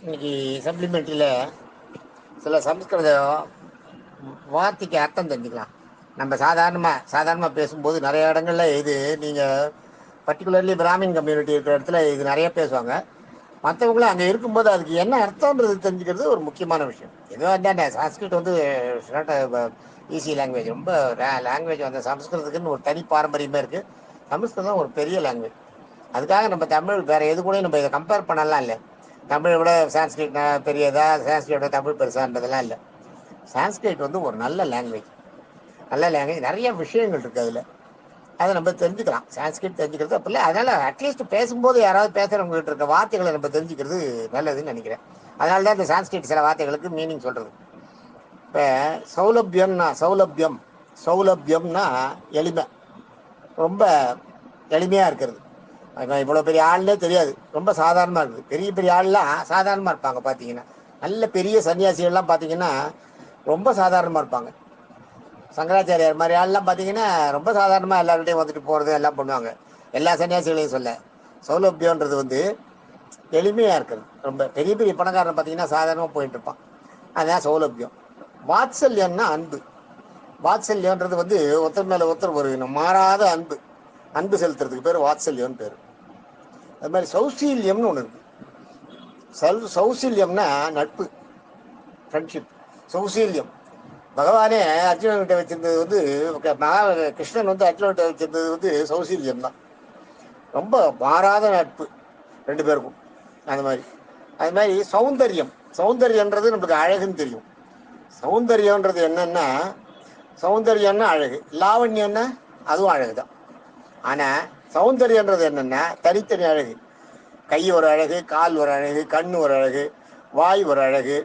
இன்னைக்கு சப்ளிமெண்ட்ரியில் சில சமஸ்கிருத வார்த்தைக்கு அர்த்தம் தெரிஞ்சுக்கலாம். நம்ம சாதாரணமாக பேசும்போது நிறைய இடங்கள்ல இது நீங்கள் பர்டிகுலர்லி பிராமின் கம்யூனிட்டி இருக்கிற இடத்துல இது நிறைய பேசுவாங்க. மற்றவங்களும் அங்கே இருக்கும்போது அதுக்கு என்ன அர்த்தம்ன்றது தெரிஞ்சுக்கிறது ஒரு முக்கியமான விஷயம். எதுவும் இருந்தால் சான்ஸ்கிரிட் வந்து ஈஸி லாங்குவேஜ், ரொம்ப லாங்குவேஜ் வந்து சமஸ்கிருதத்துக்குன்னு ஒரு தனி பாரம்பரியமே இருக்குது. சமஸ்கிருதம் ஒரு பெரிய லாங்குவேஜ். அதுக்காக நம்ம தமிழ் வேறு எது கூட நம்ம இதை கம்பேர் பண்ணலாம் இல்லை. தமிழை விட சான்ஸ்கிரிட் பெரியதா, சான்ஸ்கிரிட்டோட தமிழ் பெருசான்றதெல்லாம் இல்லை. சான்ஸ்கிரிட் வந்து ஒரு நல்ல லாங்குவேஜ். நிறைய விஷயங்கள் இருக்குது அதில். அதை நம்ம தெரிஞ்சுக்கலாம். சான்ஸ்கிரிட் தெரிஞ்சுக்கிறது அப்போ இல்லை. அதனால் அட்லீஸ்ட் பேசும்போது யாராவது பேசுகிறவங்ககிட்ட இருக்க வார்த்தைகளை நம்ம தெரிஞ்சுக்கிறது நல்லதுன்னு நினைக்கிறேன். அதனால தான் இந்த சான்ஸ்கிரிட் சில வார்த்தைகளுக்கு மீனிங் சொல்கிறது. இப்போ சௌலபியம்னா எளிமை, ரொம்ப எளிமையாக இருக்கிறது. இவ்வளோ பெரிய ஆள்னே தெரியாது, ரொம்ப சாதாரணமாக இருக்குது. பெரிய பெரிய ஆள்லாம் சாதாரணமாக இருப்பாங்க. பார்த்தீங்கன்னா நல்ல பெரிய சன்னியாசிகள்லாம் பார்த்தீங்கன்னா ரொம்ப சாதாரணமாக இருப்பாங்க. சங்கராச்சாரியார் மாதிரி ஆள்லாம் பார்த்தீங்கன்னா ரொம்ப சாதாரணமாக எல்லாருக்கிட்டையும் வந்துட்டு போகிறது எல்லாம் பண்ணுவாங்க. எல்லா சன்னியாசிகளையும் சொல்ல. சௌலபியன்றது வந்து எளிமையாக இருக்கிறது. ரொம்ப பெரிய பெரிய பணக்காரன் பார்த்தீங்கன்னா சாதாரணமாக போயிட்டு இருப்பான். அதுதான் சௌலபியம். வாத்சல்யம்னா அன்பு. வாத்சல்யன்றது வந்து ஒருத்தர் மேலே ஒருத்தர் ஒரு மாறாத அன்பு செலுத்துறதுக்கு பேர் வாத்சல்யம்னு பேர். அது மாதிரி சௌசீல்யம்னு ஒன்று இருக்கு. சௌசீல்யம்னா நட்பு, ஃப்ரெண்ட்ஷிப். சௌசீல்யம் பகவானே அர்ஜுனன்கிட்ட வச்சிருந்தது வந்து கிருஷ்ணன் வந்து அர்ஜுனன்கிட்ட வச்சிருந்தது வந்து சௌசீல்யம் தான். ரொம்ப மாறாத நட்பு ரெண்டு பேருக்கும். அது மாதிரி சௌந்தரியன்றது நம்மளுக்கு அழகுன்னு தெரியும். சௌந்தரியன்றது என்னன்னா, சௌந்தரியம்னா அழகு, லாவண்யம்னா அதுவும் அழகு தான். ஆனால் சௌந்தரியன்றது என்னன்னா தனித்தனி அழகு. கை ஒரு அழகு, கால் ஒரு அழகு, கண் ஒரு அழகு, வாய் ஒரு அழகு,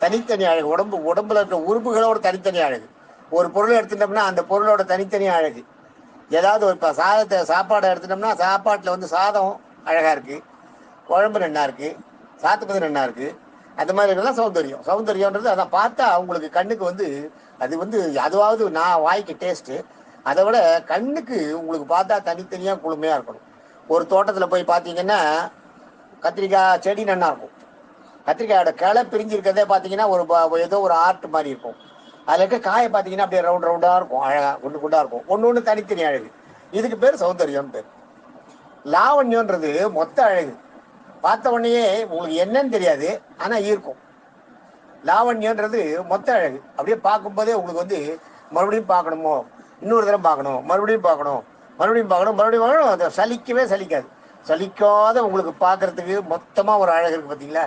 தனித்தனி அழகு. உடம்புல இருக்க உறுப்புகளோட தனித்தனி அழகு. ஒரு பொருளை எடுத்துட்டோம்னா அந்த பொருளோட தனித்தனி அழகு. ஏதாவது ஒரு இப்போ சாப்பாடை எடுத்துட்டோம்னா சாப்பாட்டில் வந்து சாதம் அழகாக இருக்குது, குழம்பு நன்னா இருக்குது, சாத்துப்பது நன்னா இருக்குது. அந்த மாதிரி இருக்கலாம் சௌந்தரியம்ன்றது. அதை பார்த்தா அவங்களுக்கு கண்ணுக்கு வந்து அது வந்து அதுவாவது நான் வாய்க்கு டேஸ்ட்டு. அதை விட கண்ணுக்கு உங்களுக்கு பார்த்தா தனித்தனியாக குளுமையாக இருக்கணும். ஒரு தோட்டத்தில் போய் பார்த்தீங்கன்னா கத்திரிக்காய் செடி நன்னா இருக்கும். கத்திரிக்காயோட கிளை பிரிஞ்சிருக்கிறதே பார்த்தீங்கன்னா ஏதோ ஒரு ஆர்ட் மாதிரி இருக்கும். அதில் இருக்க காயை பார்த்தீங்கன்னா அப்படியே ரவுண்டாக இருக்கும், அழகாக குண்டாக இருக்கும். ஒன்று தனித்தனி அழகு. இதுக்கு பேர் சௌந்தரியம்னு பேர். லாவண்யன்றது மொத்த அழகு. பார்த்த உடனேயே உங்களுக்கு என்னன்னு தெரியாது, ஆனால் ஈர்க்கும். லாவண்யன்றது மொத்த அழகு. அப்படியே பார்க்கும்போதே உங்களுக்கு வந்து மறுபடியும் பார்க்கணுமோ, இன்னொரு தடவை பார்க்கணும், மறுபடியும் பார்க்கணும், அதை சலிக்கவே சலிக்காது. சலிக்காத உங்களுக்கு பார்க்கறதுக்கு மொத்தமாக ஒரு அழகு இருக்குது பார்த்தீங்களா.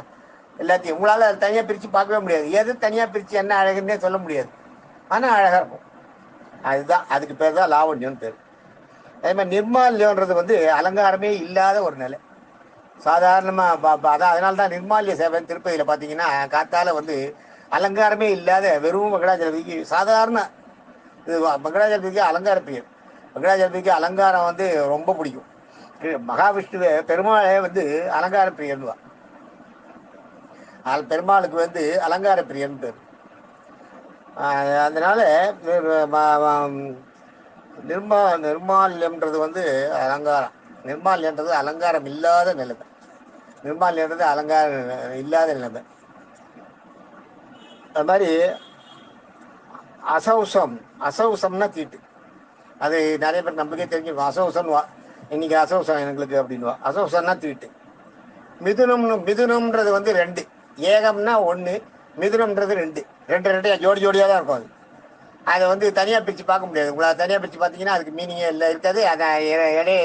எல்லாத்தையும் உங்களால் அதை தனியாக பிரித்து பார்க்கவே முடியாது. எது தனியாக பிரித்து என்ன அழகுன்னே சொல்ல முடியாது, ஆனால் அழகாக இருக்கும். அதுதான், அதுக்கு பேர் தான் லாவண்யம்னு பேர். அதே மாதிரி நிர்மால்யன்றது வந்து அலங்காரமே இல்லாத ஒரு நிலை. சாதாரணமாக அதான். அதனால தான் நிர்மால்ய சேவை திருப்பதியில் பார்த்தீங்கன்னா காத்தால வந்து அலங்காரமே இல்லாத வெறும் வெங்கடாஜலபதிக்கு சாதாரண இது. வெங்கடாஜலபதிக்கு அலங்கார பிரியர். வெங்கடாஜலபதிக்கு அலங்காரம் வந்து ரொம்ப பிடிக்கும். மகாவிஷ்ணுவே பெருமாளே வந்து அலங்கார பிரியன்வா. பெருமாளுக்கு வந்து அலங்கார பிரியன் பேர். அதனால நிர்மால்யம்ன்றது வந்து அலங்காரம். நிர்மால்யன்றது அலங்காரம் இல்லாத நிலைமை. நிர்மால்யன்றது அலங்காரம் இல்லாத நிலைமை. அது மாதிரி அசௌசம்னா தீட்டு. அது நிறைய பேர் நம்மளுக்கே தெரிஞ்சுக்கும். அசௌசம்வா, இன்னைக்கு அசௌசம் எங்களுக்கு அப்படின்வா. அசௌசம்னா தீட்டு. மிதுனம்ன்றது வந்து ரெண்டு. ஏகம்னா ஒன்று, மிதுனம்ன்றது ரெண்டு. ரெண்டு ஜோடியாக தான் இருக்கும். அதை வந்து தனியாக பிரித்து பார்க்க முடியாது. உங்களால் தனியாக பிரித்து பார்த்தீங்கன்னா அதுக்கு மீனிங்கே இல்லை, இருக்காது. அதை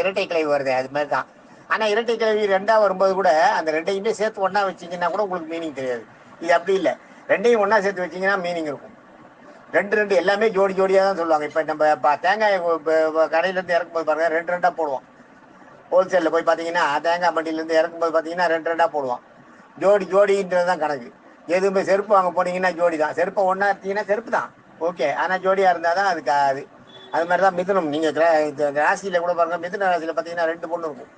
இரட்டை கிளவி வருது, அது மாதிரி தான். ஆனால் இரட்டை கிளவி ரெண்டாக வரும்போது கூட அந்த ரெண்டையுமே சேர்த்து ஒன்றா வச்சிங்கன்னா கூட உங்களுக்கு மீனிங் தெரியாது. இது அப்படி இல்லை. ரெண்டையும் ஒன்றா சேர்த்து வச்சிங்கன்னா மீனிங் இருக்கும். ரெண்டு எல்லாமே ஜோடியாக தான் சொல்லுவாங்க. இப்போ நம்ம தேங்காய் கடையிலேருந்து இறக்கும்போது பாருங்கள், ரெண்டாக போடுவோம். ஹோல்சேலில் போய் பார்த்தீங்கன்னா தேங்காய் மண்டியிலேருந்து இறக்கும்போது பார்த்தீங்கன்னா ரெண்டாக போடுவான். ஜோடின்றது தான் கணக்கு. எதுவுமே செருப்பு வாங்க போனீங்கன்னா ஜோடி தான். செருப்பை ஒன்றா எடுத்தீங்கன்னா செருப்பு தான், ஓகே. ஆனால் ஜோடியாக இருந்தால் தான் அதுக்கு அது மாதிரி தான் மிதுனம். நீங்கள் ராசியில் கூட பாருங்கள், மிதுன ராசியில் பார்த்தீங்கன்னா ரெண்டு பொண்ணு இருக்கும்.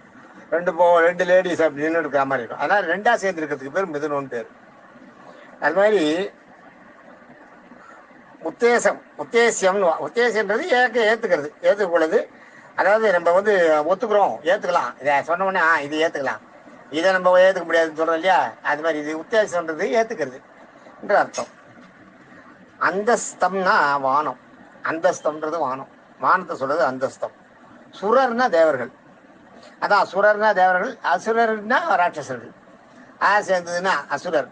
ரெண்டு லேடிஸ் அப்படின்னு இருக்கிற மாதிரி இருக்கும். அதனால் ரெண்டாக சேர்ந்துருக்கிறதுக்கு பேர் மிதுனம்னு பேர். அது மாதிரி உத்தேசம்ன்றது ஏற்றுக்கிறது. அதாவது நம்ம வந்து ஒத்துக்கிறோம், ஏற்றுக்கலாம். இதை சொன்ன உடனே இது ஏற்றுக்கலாம். இதை நம்ம ஏற்றுக்க முடியாதுன்னு சொல்கிறோம் இல்லையா, அது மாதிரி இது உத்தேசம்ன்றது ஏற்றுக்கிறது என்ற அர்த்தம். அந்தஸ்தம்னா வானம், அந்தஸ்தம்ன்றது வானம், வானத்தை சொல்றது அந்தஸ்தம். சுரர்னா தேவர்கள், அதான் சுரர்னா தேவர்கள், அசுரர்னா ராட்சசர்கள். சேர்ந்ததுன்னா அசுரர்,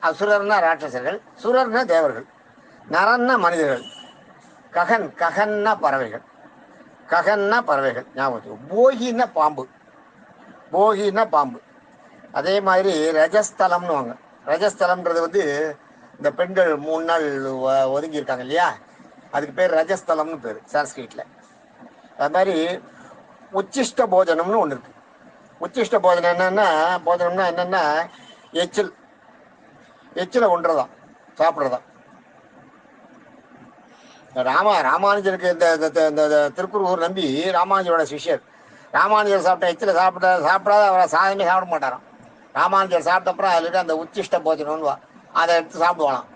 அசுரர்னா ராட்சசர்கள், சுரர்னா தேவர்கள், நரன்னா மனிதர்கள், ககன் ககன்னா பறவைகள், ககன்னா பறவைகள் ஞாபகம். போகின்னா பாம்பு, போகின்னா பாம்பு. அதே மாதிரி ரஜஸ்தலம்னு வாங்க. ரஜஸ்தலம்ன்றது வந்து இந்த பெண்கள் 3 நாள் ஒதுங்கி இருக்காங்க இல்லையா, அதுக்கு பேர் ரஜஸ்தலம்னு பேர் சான்ஸ்கிரிட்ல. அது மாதிரி உச்சிஷ்ட போஜனம்னு ஒன்று இருக்கு. உச்சிஷ்ட போஜனம் என்னன்னா, போஜனம்னா என்னன்னா எச்சில், எச்சில ஒன்றுதான் சாப்பிட்றதான். ராமானுஜருக்கு இந்த திருக்குறூர் நம்பி ராமானுஜரோட சிஷ்யர், ராமானுஜர் சாப்பிட்ட எச்சில சாப்பிடாத அவரை சாதமே சாப்பிட மாட்டாராம். ராமானுஜர் சாப்பிட்ட அப்புறம் அதில் இருக்க அந்த உச்சிஷ்ட போஜனம்னு அதை எடுத்து சாப்பிடுவாங்களாம்.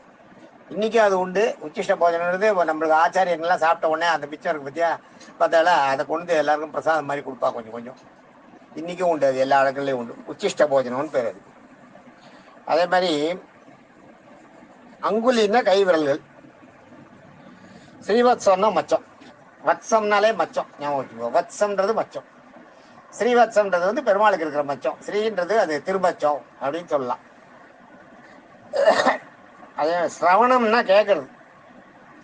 இன்றைக்கும் அது உண்டு. உச்சிஷ்ட போஜனம்ன்றது நம்மளுக்கு ஆச்சாரியங்கள்லாம் சாப்பிட்ட உடனே அந்த பிச்சை இருக்கு பற்றியா பார்த்தால அதை கொண்டு எல்லாருக்கும் பிரசாதம் மாதிரி கொடுப்பா கொஞ்சம் கொஞ்சம். இன்றைக்கும் உண்டு, அது எல்லா இடங்கள்லையும் உண்டு. உச்சிஷ்ட போஜனம்னு பேர் அது. அதே மாதிரி அங்குலின்னா கை விரல்கள், ஸ்ரீவத்சம்னா மச்சம், வத்சம்னாலே மச்சம் ஞாபகம் வச்சுக்கோ. வத்சம்ன்றது மச்சம், ஸ்ரீவத்சம்ன்றது வந்து பெருமாளுக்கு இருக்கிற மச்சம், ஸ்ரீன்றது அது திருமச்சம் அப்படின்னு சொல்லலாம். அதே சிரவணம்னா கேட்கறது,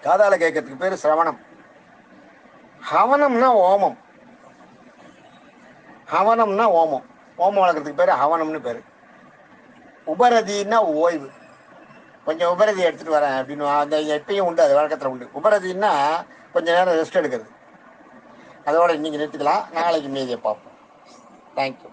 காதால கேட்கறதுக்கு பேரு சிரவணம். ஹவனம்னா ஓமம், ஹவனம்னா ஓமம், ஓமம் வளர்க்கறதுக்கு பேரு ஹவனம்னு பேரு. உபரதின்னா ஓய்வு, கொஞ்சம் உபரதி எடுத்துட்டு வரேன் அப்படின்னு அந்த எப்பயும் உண்டு, அது வழக்கத்தில் உண்டு. உபரதின்னா கொஞ்ச நேரம் ரெஸ்ட் எடுக்கிறது. அதோட இன்னைக்கு நிறுத்திக்கலாம், நாளைக்கு மீதியை பார்ப்போம். தேங்க்யூ.